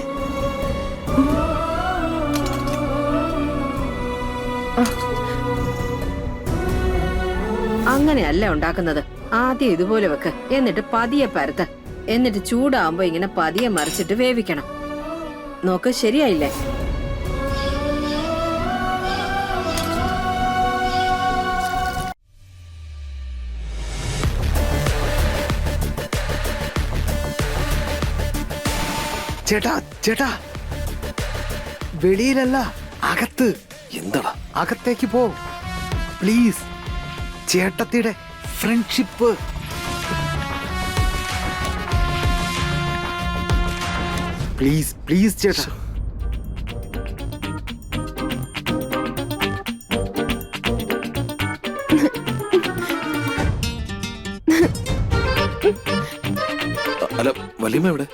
അങ്ങനെയല്ല ഉണ്ടാക്കുന്നത്. ആദ്യം ഇതുപോലെ വെക്ക്, എന്നിട്ട് പതിയെ പരത്ത്, എന്നിട്ട് ചൂടാവുമ്പോ ഇങ്ങനെ പതിയെ മറിച്ചിട്ട് വേവിക്കണം. നോക്ക്, ശരിയായില്ലേ? ചേട്ടാ ചേട്ടാ, വെളിയിലല്ല, അകത്ത്. എന്താടാ? അകത്തേക്ക് പോ പ്ലീസ്. ചേട്ടത്തിയുടെ ഫ്രണ്ട്ഷിപ്പ്. പ്ലീസ് പ്ലീസ് ചേട്ടാ. അല്ല, വല്യമ്മ എവിടെ?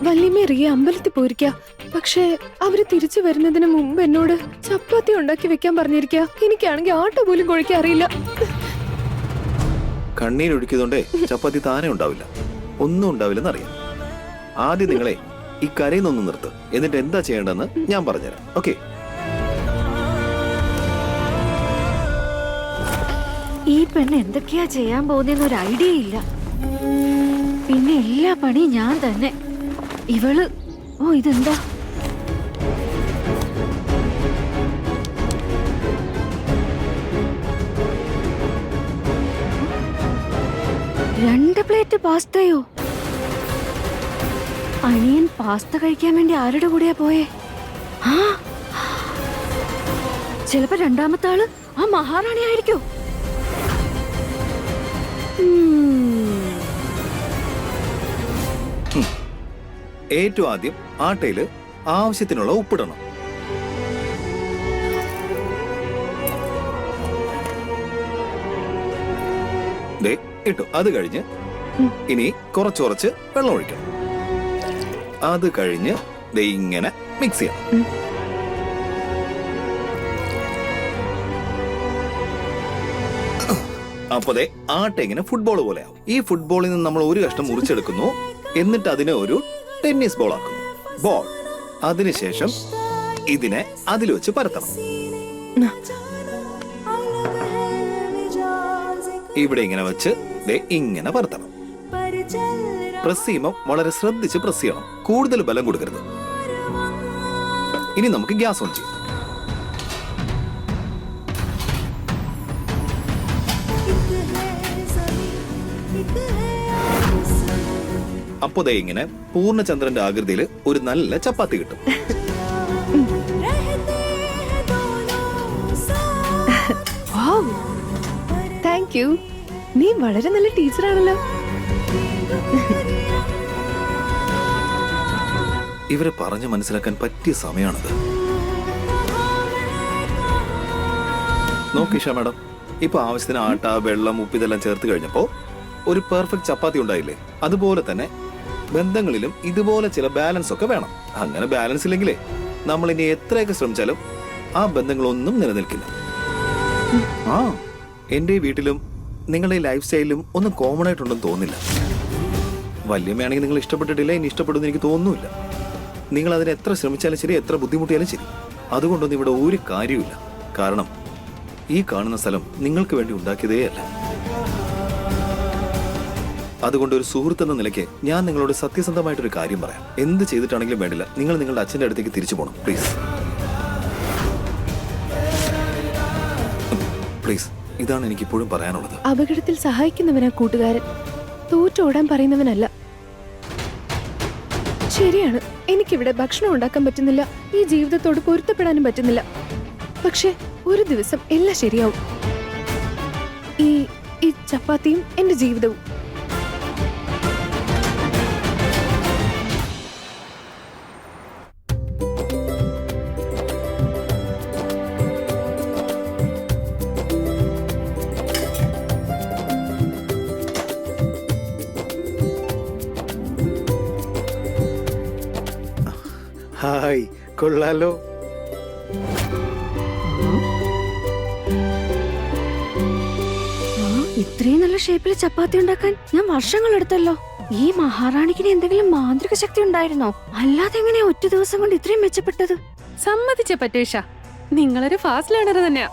വല്യമ്മ റിയ അമ്പലത്തിൽ പോയിരിക്ക. പക്ഷേ അവര് തിരിച്ചു വരുന്നതിന് മുമ്പ് എന്നോട് ചപ്പാത്തി ഉണ്ടാക്കി വെക്കാൻ പറഞ്ഞിരിക്ക. എനിക്കാണെങ്കിൽ ആട്ട പോലും കുഴക്കാൻ അറിയില്ല. കണ്ണീരൊഴുക്കിയതുകൊണ്ടേ ചപ്പാത്തി താനേ ഉണ്ടാവില്ല, ഒന്നും ഉണ്ടാവില്ലെന്ന് അറിയാം. ആദ്യം നിങ്ങളെ ഈ കരയിന്നൊന്ന് നിർത്ത്, എന്നിട്ട് എന്താ ചെയ്യേണ്ടതെന്ന് ഞാൻ പറഞ്ഞുതരാം. ഓക്കെ? ഈ പെണ്ണ് എന്തൊക്കെയാ ചെയ്യാൻ പോകുന്നതെന്ന് ഒരു ഐഡിയ ഇല്ല. പിന്നെ എല്ലാ പണിയും ഞാൻ തന്നെ. ഇവള് ഇതെന്താ? രണ്ട് പ്ലേറ്റ് പാസ്തയോ? അനിയൻ പാസ്ത കഴിക്കാൻ വേണ്ടി ആരുടെ കൂടെയാ പോയേ? ആ, ചിലപ്പോ രണ്ടാമത്തെ ആള് ആ മഹാറാണി ആയിരിക്കോ? ഏറ്റവും ആദ്യം ആട്ടയില് ആവശ്യത്തിനുള്ള ഉപ്പിടണം. ദേ ഇട്ടു. അത് കഴിഞ്ഞ് ഇനി കുറച്ച് വെള്ളം ഒഴിക്കണം. അത് കഴിഞ്ഞ് ദേ ഇങ്ങനെ മിക്സ് ചെയ്യണം. അപ്പൊ ദേ ആട്ട ഇങ്ങനെ ഫുട്ബോൾ പോലെ ആവും. ഈ ഫുട്ബോളിൽ നിന്ന് നമ്മൾ ഒരു കഷ്ണം മുറിച്ചെടുക്കുന്നു, എന്നിട്ട് അതിനെ ഒരു ടെന്നീസ് ബോൾ ആക്കുന്നു. ബോൾ. അതിനുശേഷം ഇതിനെ അതിൽ വെച്ച് പരത്തണം. ഇവിടെ ഇങ്ങനെ വെച്ച് ദേ ഇങ്ങനെ പരത്തണം. പ്രസ് ചെയ്യുമ്പോൾ വളരെ ശ്രദ്ധിച്ച് പ്രസ് ചെയ്യണം, കൂടുതൽ ബലം കൊടുക്കരുത്. ഇനി നമുക്ക് ഗ്യാസ് ഓൺ ചെയ്യാം. അപ്പോ ദേ ഇങ്ങനെ പൂർണ്ണചന്ദ്രന്റെ ആകൃതിയിൽ ഒരു നല്ല ചപ്പാത്തി കിട്ടും. Thank you. നീ വളരെ നല്ല ടീച്ചറാണല്ലോ. ഇവരെ പറഞ്ഞു മനസ്സിലാക്കാൻ പറ്റിയ സമയമാണത്. നോക്കിഷ മാഡം, ഇപ്പൊ ആവശ്യത്തിന് ആട്ട, വെള്ളം, ഉപ്പ് ഇതെല്ലാം ചേർത്ത് കഴിഞ്ഞപ്പോ ഒരു പെർഫെക്റ്റ് ചപ്പാത്തി ഉണ്ടായില്ലേ? അതുപോലെ തന്നെ ബന്ധങ്ങളിലും ഇതുപോലെ ചില ബാലൻസ് ഒക്കെ വേണം. അങ്ങനെ ബാലൻസ് ഇല്ലെങ്കിലേ നമ്മൾ ഇനി എത്രയൊക്കെ ശ്രമിച്ചാലും ആ ബന്ധങ്ങളൊന്നും നിലനിൽക്കില്ല. ആ, എന്റെ വീട്ടിലും നിങ്ങളുടെ ലൈഫ് സ്റ്റൈലിലും ഒന്നും കോമൺ ആയിട്ടുണ്ടെന്ന് തോന്നുന്നില്ല. വല്യമ്മയാണെങ്കിൽ നിങ്ങൾ ഇഷ്ടപ്പെട്ടിട്ടില്ല, ഇനി ഇഷ്ടപ്പെടുമെന്ന് എനിക്ക് തോന്നുന്നില്ല. നിങ്ങൾ അതിന് എത്ര ശ്രമിച്ചാലും ശരി, എത്ര ബുദ്ധിമുട്ടിയാലും ശരി, അതുകൊണ്ടൊന്നും ഇവിടെ ഒരു കാര്യമില്ല. കാരണം ഈ കാണുന്ന സ്ഥലം നിങ്ങൾക്ക് വേണ്ടി ഉണ്ടാക്കിയതേ അല്ല. അതുകൊണ്ട് ഒരു സുഹൃത്ത് എന്ന നിലയ്ക്ക് ഞാൻ നിങ്ങളോട് സത്യസന്ധമായിട്ടൊരു കാര്യം പറയാം. എന്ത് ചെയ്തിട്ടാണെങ്കിലും വേണ്ടില്ല, നിങ്ങൾ നിങ്ങളുടെ അച്ഛൻ്റെ അടുത്തേക്ക് തിരിച്ചു പോകണം. പ്ലീസ് പ്ലീസ്, ഇതാണ് എനിക്ക് ഇപ്പോഴും പറയാനുള്ളത്. അപകടത്തിൽ സഹായിക്കുന്നവനാ കൂട്ടുകാരൻ, തോറ്റോടാൻ പറയുന്നവനല്ല. ശരിയാണ്, എനിക്കിവിടെ ഭക്ഷണം ഉണ്ടാക്കാൻ പറ്റുന്നില്ല, ഈ ജീവിതത്തോട് പൊരുത്തപ്പെടാനും പറ്റുന്നില്ല. പക്ഷെ ഒരു ദിവസം എല്ലാം ശരിയാവും. ഈ ചപ്പാത്തിയും എന്റെ ജീവിതവും. ഹായ്, കൊള്ളാലോ. ഇത്രയും നല്ല ഷേപ്പിൽ ചപ്പാത്തി ഉണ്ടാക്കാൻ ഞാൻ വർഷങ്ങൾ എടുത്തല്ലോ. ഈ മഹാറാണിക്ക് എന്തെങ്കിലും മാന്ത്രിക ശക്തി ഉണ്ടായിരുന്നോ? അല്ലാതെ എങ്ങനെയാ ഒറ്റ ദിവസം കൊണ്ട് ഇത്രയും മെച്ചപ്പെട്ടത്? സമ്മതിച്ച പറ്റേഷ, നിങ്ങളൊരു ഫാസ്റ്റ് ലേണർ തന്നെയാ.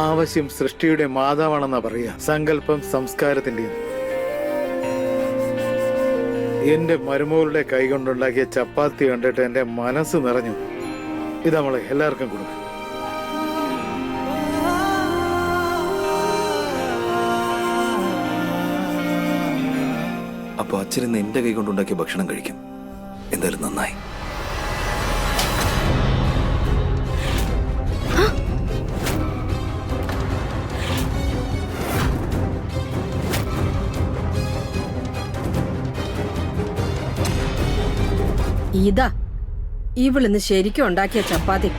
ആവശ്യം സൃഷ്ടിയുടെ മാതാവാണെന്നാ പറയാ. സങ്കല്പം സംസ്കാരത്തിന്റെ. എന്റെ മരുമകളുടെ കൈകൊണ്ടുണ്ടാക്കിയ ചപ്പാത്തി കണ്ടിട്ട് എന്റെ മനസ്സ് നിറഞ്ഞു. ഇത് നമ്മളെ എല്ലാവർക്കും കൊടുക്കും. അപ്പൊ അച്ഛനിന്ന് എന്റെ കൈ കൊണ്ടുണ്ടാക്കിയ ഭക്ഷണം കഴിക്കും. എന്തായാലും നന്നായി. ഇതാ ഇവളിന്ന് ശരിക്കും ഉണ്ടാക്കിയ ചപ്പാത്തി.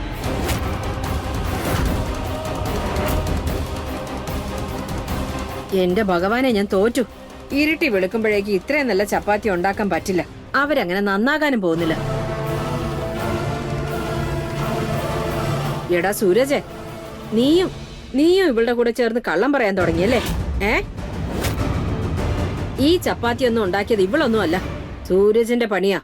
എന്റെ ഭഗവാനെ, ഞാൻ തോറ്റു. ഇരുട്ടി വെളുക്കുമ്പോഴേക്ക് ഇത്രയും നല്ല ചപ്പാത്തി ഉണ്ടാക്കാൻ പറ്റില്ല. അവരങ്ങനെ നന്നാകാനും പോകുന്നില്ല. എടാ സൂരജെ, നീയും ഇവളുടെ കൂടെ ചേർന്ന് കള്ളം പറയാൻ തുടങ്ങിയല്ലേ? ഈ ചപ്പാത്തി ഒന്നും ഉണ്ടാക്കിയത് ഇവളൊന്നും അല്ല, സൂരജിന്റെ പണിയാ.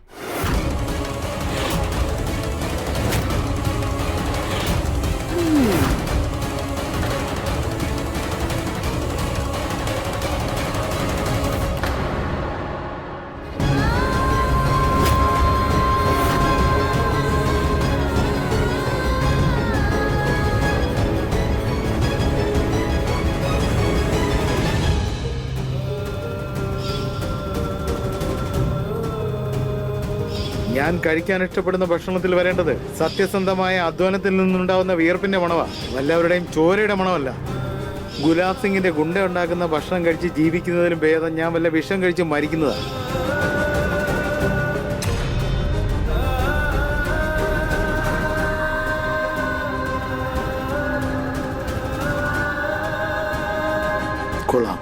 ഞാൻ കഴിക്കാൻ ഇഷ്ടപ്പെടുന്ന ഭക്ഷണത്തിൽ വരേണ്ടത് സത്യസന്ധമായ അധ്വാനത്തിൽ നിന്നുണ്ടാവുന്ന വിയർപ്പിന്റെ മണവാ, വല്ലവരുടെയും ചോരയുടെ മണമല്ല. ഗുലാബ് സിംഗിന്റെ ഗുണ്ട ഉണ്ടാക്കുന്ന ഭക്ഷണം കഴിച്ച് ജീവിക്കുന്നതിലും ഭേദം ഞാൻ വല്ല വിഷം കഴിച്ച് മരിക്കുന്നതാണ്. കൊള്ളാം.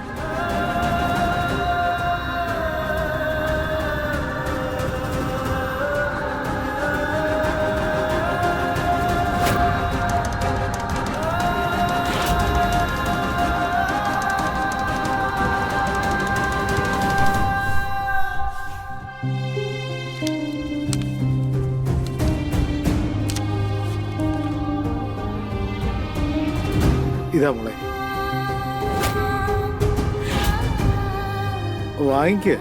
ഇതാ മോളെ, വാങ്ങിക്ക്.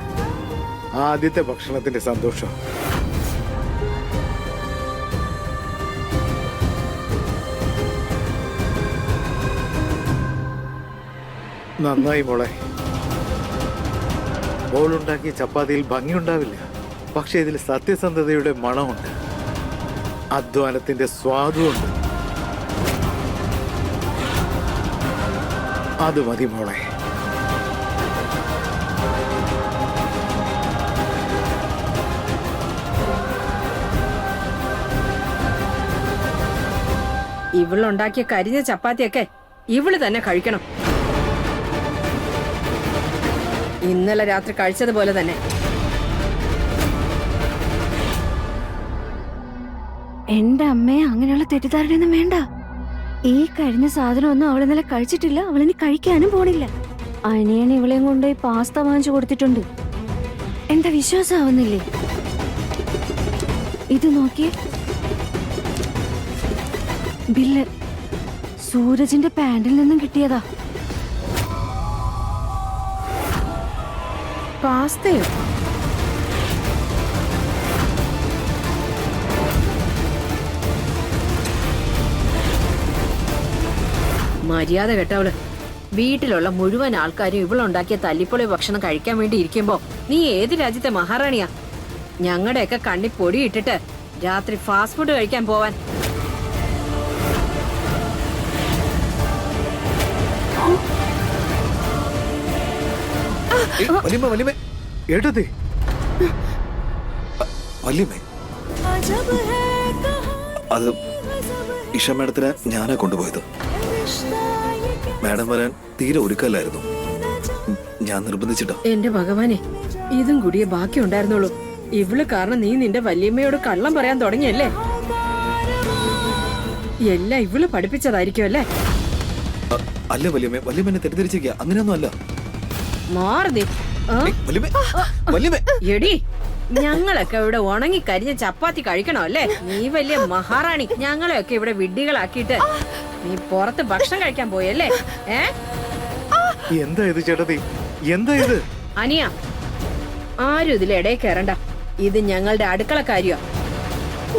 ആദ്യത്തെ ഭക്ഷണത്തിന്റെ സന്തോഷം. നന്നായി മോളെ. മോളുണ്ടാക്കിയ ചപ്പാത്തിയിൽ ഭംഗിയുണ്ടാവില്ല, പക്ഷെ ഇതിൽ സത്യസന്ധതയുടെ മണമുണ്ട്, അധ്വാനത്തിന്റെ സ്വാദുണ്ട്. അത് മതി മോളെ. ഇവളുണ്ടാക്കിയ കരിഞ്ഞ ചപ്പാത്തിയൊക്കെ ഇവള് തന്നെ കഴിക്കണം. ഇന്നലെ രാത്രി കഴിച്ചതുപോലെ തന്നെ. എന്റെ അമ്മയെ അങ്ങനെയുള്ള തെറ്റിദ്ധാരണയൊന്നും വേണ്ട. ഈ കഴിഞ്ഞ സാധനമൊന്നും അവൾ ഇന്നലെ കഴിച്ചിട്ടില്ല, അവളിനി കഴിക്കാനും പോണില്ല. അനിയൻ ഇവളെയും കൊണ്ടുപോയി പാസ്ത വാങ്ങിച്ചു കൊടുത്തിട്ടുണ്ട്. എന്താ വിശ്വാസമാവുന്നില്ലേ? ഇത് നോക്കിയേ, ബില്ല് സൂരജിന്റെ പാന്റിൽ നിന്നും കിട്ടിയതാ. പാസ്തയോ? മര്യാദ കേട്ടവള്. വീട്ടിലുള്ള മുഴുവൻ ആൾക്കാരും ഇവളുണ്ടാക്കിയ തല്ലിപ്പൊളി ഭക്ഷണം കഴിക്കാൻ വേണ്ടി ഇരിക്കുമ്പോ നീ ഏത് രാജ്യത്തെ മഹാറാണിയാ? ഞങ്ങളുടെയൊക്കെ കണ്ണി പൊടിയിട്ടിട്ട് രാത്രി ഫാസ്റ്റ് ഫുഡ് കഴിക്കാൻ പോവാൻ. എടുത്തേ വല്യമ്മേ, അത് ഇഷ മാഡത്തിനെ ഞാനാ കൊണ്ടുപോയത്. മാഡം വരാൻ തീരെ ഒരുക്കല്ലായിരുന്നു. ഞാൻ നിർബന്ധിച്ചിട്ടാ. എന്റെ ഭഗവാനെ, ഇതും കൂടിയേ ബാക്കി ഉണ്ടായിരുന്നുള്ളൂ. ഇവള് കാരണം നീ നിന്റെ വല്യമ്മയോട് കള്ളം പറയാൻ തുടങ്ങിയല്ലേ? എല്ലാം ഇവള് പഠിപ്പിച്ചതായിരിക്കും അല്ലേ? അല്ല വല്യമ്മ, വല്യമ്മ എന്നെ തെറ്റിദ്ധരിച്ചിരിക്കുക. അങ്ങനെയൊന്നും അല്ല. മാറുതി എടി, ഞങ്ങളൊക്കെ ഇവിടെ ഉണങ്ങി കരിഞ്ഞ ചപ്പാത്തി കഴിക്കണോ അല്ലേ? നീ വലിയ മഹാറാണി. ഞങ്ങളെയൊക്കെ ഇവിടെ വിഡ്ഢികളാക്കിയിട്ട് നീ പുറത്ത് ഭക്ഷണം കഴിക്കാൻ പോയല്ലേ? എന്താ ഇത് ചേട്ടത്തി? എന്താ ഇത്? അനിയ, ആരും ഇതിലിടയിൽ കയറണ്ട. ഇത് ഞങ്ങളുടെ അടുക്കള കാര്യോ.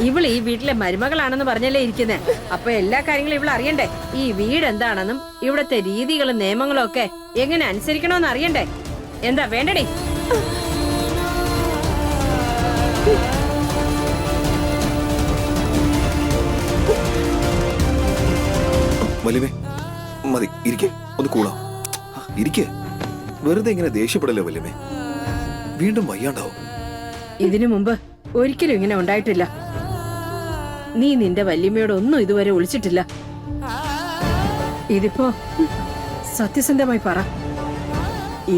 ഇവള് ഈ വീട്ടിലെ മരുമകളാണെന്ന് പറഞ്ഞല്ലേ ഇരിക്കുന്നേ. അപ്പൊ എല്ലാ കാര്യങ്ങളും ഇവള് അറിയണ്ടേ? ഈ വീട് എന്താണെന്നും ഇവിടത്തെ രീതികളും നിയമങ്ങളും ഒക്കെ എങ്ങനെ അനുസരിക്കണോന്ന് അറിയണ്ടേ? എന്താ വേണ്ടടി? വല്യമ്മേ മതി, ഇരിക്കേ, ഒന്ന് കൂളാം. ഇരിക്കേ, വെറുതെ ഇങ്ങനെ ദേഷ്യപ്പെടല്ലേ വല്യമ്മേ. വീണ്ടും വയ്യാണ്ടാവും. ഇതിനു മുമ്പ് ഒരിക്കലും ഇങ്ങനെ ഉണ്ടായിട്ടില്ല. നീ നിന്റെ വല്യമ്മയോട് ഒന്നും ഇതുവരെ ഒളിച്ചിട്ടില്ല. ഇതിപ്പോ സത്യസന്ധമായി പറ,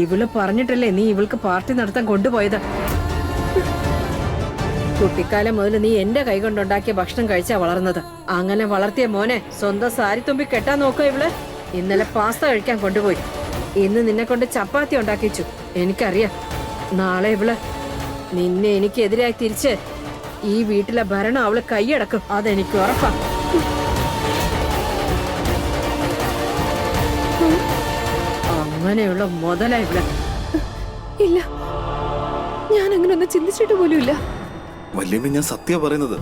ഇവള് പറഞ്ഞിട്ടല്ലേ നീ ഇവൾക്ക് പാർട്ടി നടത്താൻ കൊണ്ടുപോയത്? കുട്ടിക്കാലം മുതൽ നീ എന്റെ കൈ കൊണ്ടുണ്ടാക്കിയ ഭക്ഷണം കഴിച്ചാ വളർന്നത്. അങ്ങനെ വളർത്തിയ മോനെ സ്വന്തം സാരിത്തുമ്പി കെട്ടാൻ നോക്കുക ഇവള്. ഇന്നലെ പാസ്ത കഴിക്കാൻ കൊണ്ടുപോയി. ഇന്ന് നിന്നെ കൊണ്ട് ചപ്പാത്തി ഉണ്ടാക്കിച്ചു. എനിക്കറിയാം, നാളെ ഇവള് നിന്നെ എനിക്കെതിരായി തിരിച്ച് ഈ വീട്ടിലെ ഭരണം അവള് കൈയടക്കും. അതെനിക്ക് ഉറപ്പാ. അങ്ങനെയുള്ള മുതലാ ഇവിടെ. ഇല്ല, ഞാൻ അങ്ങനെ ഒന്നും ചിന്തിച്ചിട്ട് പോലും ഇല്ല. വല്യമ്മ, ഞാൻ സത്യം പറയുന്നത്.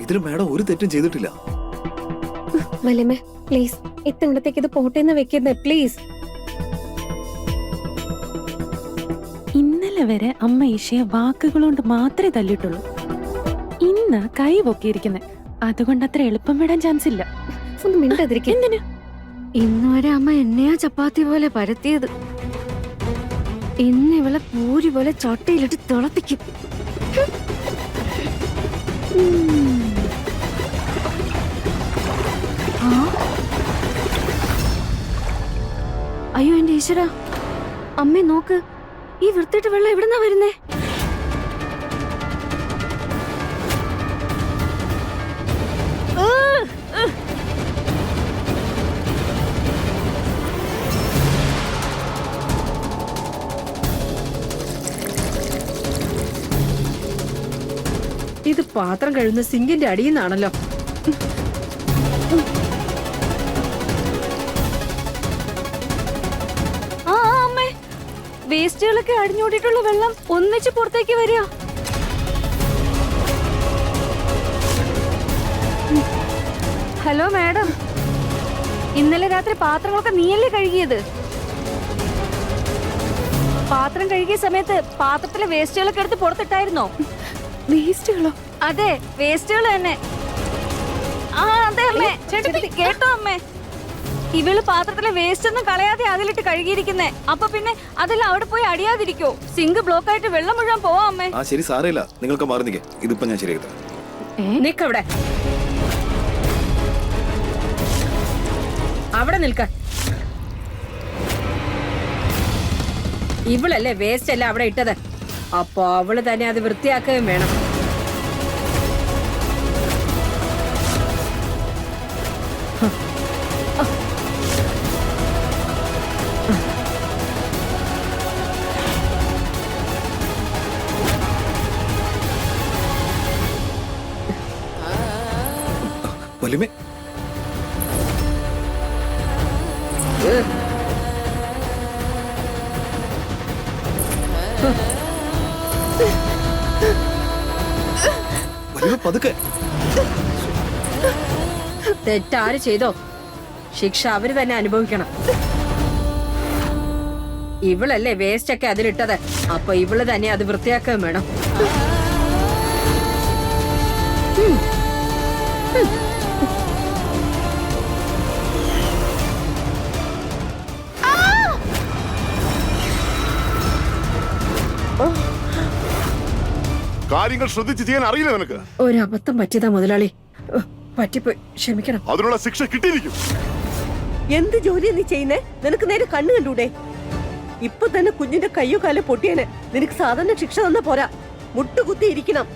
ഇതിൽ മാഡം ഒരു തെറ്റും ചെയ്തിട്ടില്ല. വല്യമ്മേ പ്ലീസ്, ഇത്തിടത്തേക്ക് ഇത് പോട്ടേന്ന് വെക്കുന്നേ പ്ലീസ്. ഇന്നലെ വരെ അമ്മ ഈശയെ വാക്കുകളോണ്ട് മാത്രമേ തല്ലിട്ടുള്ളൂ. ഇന്ന് കൈ പൊക്കിയിരിക്കുന്നത്. അതുകൊണ്ട് അത്ര എളുപ്പം വിടാൻ ചാൻസ് ഇല്ല. ഒന്ന് മിണ്ടാതിരിക്കും. എന്തിന്? ഇന്നുവരെ അമ്മ എന്നെയാ ചപ്പാത്തി പോലെ പരത്തിയത്. ഇന്ന് ഇവളെ പൂരി പോലെ ചട്ടയിലിട്ട് തിളപ്പിക്കും. അയ്യോ എന്റെ ഈശ്വര, അമ്മേ നോക്ക്, ഈ വൃത്തിയിട്ട് വെള്ളം എവിടുന്നാ വരുന്നേ? ഇത് പാത്രം കഴുകുന്ന സിങ്കിന്റെ അടിയിൽ നിന്നാണല്ലോ. ആ അമ്മേ, വേസ്റ്റുകളൊക്കെ അടിഞ്ഞോടിയിട്ടുള്ള വെള്ളം ഒന്നിച്ച് പുറത്തേക്ക് വരിക. ഹലോ മാഡം, ഇന്നലെ രാത്രി പാത്രങ്ങളൊക്കെ നീയല്ലേ കഴുകിയത്? പാത്രം കഴുകിയ സമയത്ത് പാത്രത്തിലെ വേസ്റ്റുകളൊക്കെ എടുത്ത് പുറത്തിട്ടായിരുന്നോ? വേസ്റ്റുകളോ? അതെ, വേസ്റ്റുകൾ തന്നെ. ആ അതെ അമ്മേ, കേട്ടോ അമ്മേ, ഇവള് പാത്രത്തിലെ വേസ്റ്റ് ഒന്നും കളയാതെ അതിലിട്ട് കഴുകിയിരിക്കുന്നേ. അപ്പൊ പിന്നെ അതെല്ലാം അവിടെ പോയി അടിയാതിരിക്കോ? സിങ്ക് ബ്ലോക്ക് ആയിട്ട് വെള്ളം മുഴുവൻ പോവാ അമ്മേ. ആ ശരി, സാരമില്ല, നിങ്ങൾക്ക് മാറി നിൽക്കേ. ഇതിപ്പോ ഞാൻ ശരിയാക്കി തരാം. നിക്കവിടെ, അവിടെ നിൽക്ക. ഇവളല്ലേ വേസ്റ്റ് അല്ല അവിടെ ഇട്ടത്. അപ്പൊ അവള് തന്നെ അത് വൃത്തിയാക്കുകയും വേണം. വല്യമ്മേ, വല്യമ്മ പതുക്കെ. തെറ്റാര് ചെയ്തോ ശിക്ഷ അവര് തന്നെ അനുഭവിക്കണം. ഇവളല്ലേ വേസ്റ്റ് ഒക്കെ അതിലിട്ടത്. അപ്പൊ ഇവള് തന്നെ അത് വൃത്തിയാക്കുകയും വേണം. കാര്യങ്ങൾ ശ്രദ്ധിച്ച് ചെയ്യാൻ അറിയില്ല നിനക്ക്. ഒരബദ്ധം പറ്റിയതാ മുതലാളി. പറ്റിപ്പോയി, ക്ഷമിക്കണം. അതിനുള്ള ശിക്ഷ കിട്ടിയിരിക്കും. എന്ത് ജോലിയാ നീ ചെയ്യുന്നേ? നിനക്ക് നേരെ കണ്ണു കണ്ടൂടെ? ഇപ്പൊ തന്നെ കുഞ്ഞിന്റെ കയ്യോ കാലോ പൊട്ടിയേനെ. നിനക്ക് സാധാരണ ശിക്ഷ തന്നാ പോരാ, മുട്ടുകുത്തി ഇരിക്കണം.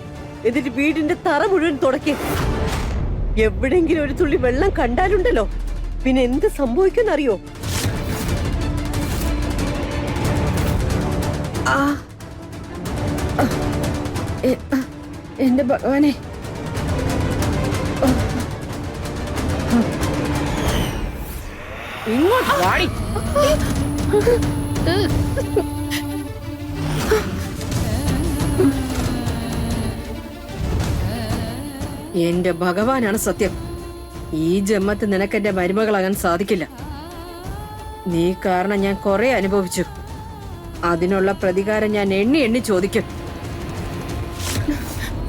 എന്നിട്ട് വീടിന്റെ തറ മുഴുവൻ തുടക്കി. എവിടെങ്കിലും ഒരു തുള്ളി വെള്ളം കണ്ടാലുണ്ടല്ലോ, പിന്നെ എന്ത് സംഭവിക്കുമെന്നറിയോ? എന്റെ ഭഗവാനെ, ഇങ്ങോട്ട് വാടി. എന്റെ ഭഗവാനാണ് സത്യം. ഈ ജന്മത്ത് നിനക്ക് എന്റെ മരുമകളാകാൻ സാധിക്കില്ല. നീ കാരണം ഞാൻ കുറെ അനുഭവിച്ചു. അതിനുള്ള പ്രതികാരം ഞാൻ എണ്ണി എണ്ണി ചോദിക്കും.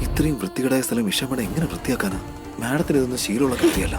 ഇത്രയും വൃത്തികേടായ സ്ഥലം വിഷമണ എങ്ങനെ വൃത്തിയാക്കാനാ? മാഡത്തിന് ഇതൊന്നും ശീലമുള്ള കാര്യമല്ല.